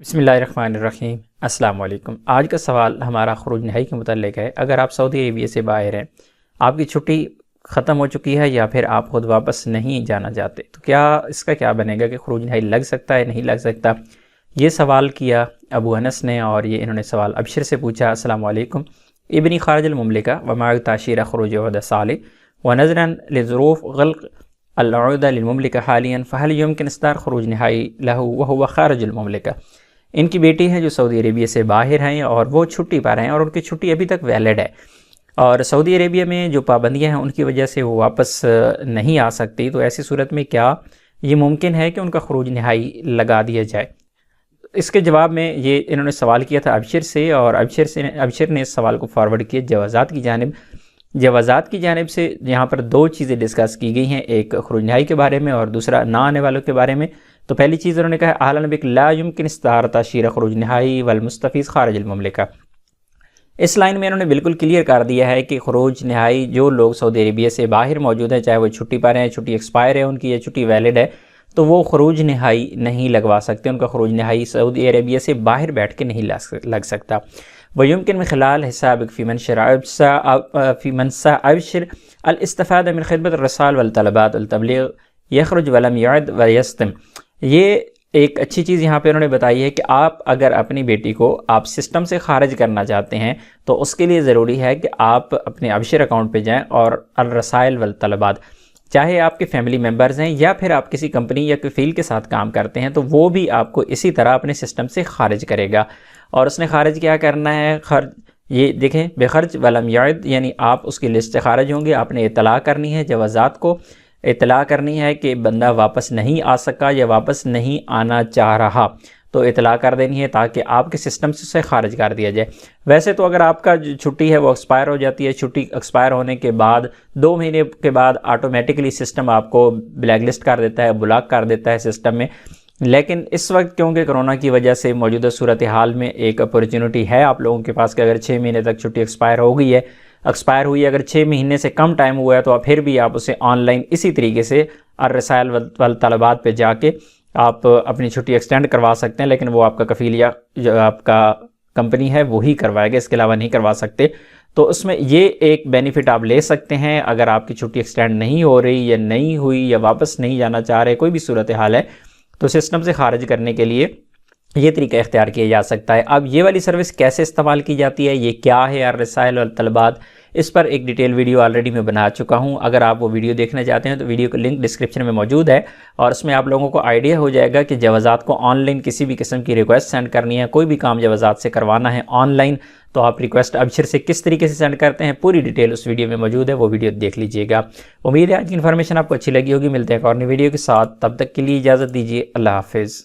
बिस्मिल्लाहिर्रहमानिर्रहीम अस्सलाम वालेकुम। आज का सवाल हमारा खरूज नहाई के मुताल्लिक़ है। अगर आप सऊदी अरेबिया से बाहर हैं, आपकी छुट्टी ख़त्म हो चुकी है या फिर आप ख़ुद वापस नहीं जाना चाहते, तो इसका क्या बनेगा कि खरूज नहाई लग सकता है नहीं लग सकता। ये सवाल किया अबू अनस ने और ये इन्होंने सवाल अबशर से पूछा। अस्सलाम वालेकुम। इब्नी खारिजुल मुमलिका व मा ताशीर खरूज वद साले व नज़रन लिज़रूफ़ ग़ल्क़ अल-उदा लिल-मुमलिका हालियन फ़हल युमकिन इस्तार खरूज नहाई लहू व हुवा खारिजुल मुमलिका। इनकी बेटी है जो सऊदी अरेबिया से बाहर हैं और वो छुट्टी पा रहे हैं और उनकी छुट्टी अभी तक वैलिड है और सऊदी अरेबिया में जो पाबंदियां हैं उनकी वजह से वो वापस नहीं आ सकती। तो ऐसी सूरत में क्या ये मुमकिन है कि उनका खरूज नहाई लगा दिया जाए? इसके जवाब में ये इन्होंने सवाल किया था अबशर से और अबशर ने इस सवाल को फॉरवर्ड किया जवाज़ात की जानिब। जवाज़ात की जानिब से यहाँ पर दो चीज़ें डिस्कस की गई हैं, एक खरूज नहाई के बारे में और दूसरा ना आने वालों के बारे में। तो पहली चीज़ उन्होंने कहा आहलन बिक ला युमकिन इस्तार ताशीर खरूज नहाई वल मुस्तफ़ीज़ खारिजुल मुमलिका। इस लाइन में इन्होंने बिल्कुल क्लियर कर दिया है कि खरूज नहाई जो लोग सऊदी अरेबिया से बाहर मौजूद हैं, चाहे वो छुट्टी पर हैं, छुट्टी एक्सपायर है उनकी या छुट्टी वैलिड है, तो वो खरूज नहाई नहीं लगवा सकते। उनका खरूज नहाई सऊदी अरेबिया से बाहर बैठ के नहीं लग सकता। वयुमकिन में खिलाल हिसाब फ़ीमन अबशर अल इस्तिफ़ादा मिन खिदमत रसाल वल तलबात वल तबलीग यखरुज वलम यअद व यस्तम। ये एक अच्छी चीज़ यहाँ पे उन्होंने बताई है कि आप अगर अपनी बेटी को आप सिस्टम से खारिज करना चाहते हैं तो उसके लिए ज़रूरी है कि आप अपने अबशर अकाउंट पे जाएं और अल रसाइल वल तलबात, चाहे आपके फैमिली मेम्बर्स हैं या फिर आप किसी कंपनी या कफ़ील के साथ काम करते हैं, तो वो भी आपको इसी तरह अपने सिस्टम से खारिज करेगा। और उसने खारिज क्या करना है, ये देखें बेखर्ज वलम याद, यानी आप उसकी लिस्ट से खारिज होंगे। आपने इतला करनी है, जवाज़ात को इतला करनी है कि बंदा वापस नहीं आ सका या वापस नहीं आना चाह रहा, तो इतला कर देनी है ताकि आपके सिस्टम से उसे खारिज कर दिया जाए। वैसे तो अगर आपका जो छुट्टी है वो एक्सपायर हो जाती है, छुट्टी एक्सपायर होने के बाद 2 महीने के बाद ऑटोमेटिकली सिस्टम आपको ब्लैक लिस्ट कर देता है, ब्लॉक कर देता है सिस्टम में। लेकिन इस वक्त क्योंकि कोरोना की वजह से मौजूदा सूरत हाल में एक अपॉर्चुनिटी है आप लोगों के पास कि अगर 6 महीने तक छुट्टी एक्सपायर हुई है, अगर 6 महीने से कम टाइम हुआ है तो फिर भी आप उसे ऑनलाइन इसी तरीके से अर्रसाइल वल तलबात पे जाके आप अपनी छुट्टी एक्सटेंड करवा सकते हैं। लेकिन वो आपका कफ़ील या जो आपका कंपनी है वही करवाएगा, इसके अलावा नहीं करवा सकते। तो उसमें ये एक बेनिफिट आप ले सकते हैं। अगर आपकी छुट्टी एक्सटेंड नहीं हो रही या नहीं हुई या वापस नहीं जाना चाह रहे, कोई भी सूरत हाल है, तो सिस्टम से खारिज करने के लिए ये तरीका इख्तियार किया जा सकता है। अब ये वाली सर्विस कैसे इस्तेमाल की जाती है, ये क्या है अर्रसाइल वल तलबात, इस पर एक डिटेल वीडियो ऑलरेडी मैं बना चुका हूं। अगर आप वो वीडियो देखना चाहते हैं तो वीडियो का लिंक डिस्क्रिप्शन में मौजूद है और उसमें आप लोगों को आइडिया हो जाएगा कि जवाज़ात को ऑनलाइन किसी भी किस्म की रिक्वेस्ट सेंड करनी है, कोई भी काम जवाज़ात से करवाना है ऑनलाइन, तो आप रिक्वेस्ट अबशर से किस तरीके से सेंड करते हैं, पूरी डिटेल उस वीडियो में मौजूद है, वो वीडियो देख लीजिएगा। उम्मीद है आज की इन्फॉर्मेशन आपको अच्छी लगी होगी। मिलते हैं एक और नई वीडियो के साथ, तब तक के लिए इजाज़त दीजिए। अल्लाह हाफिज़।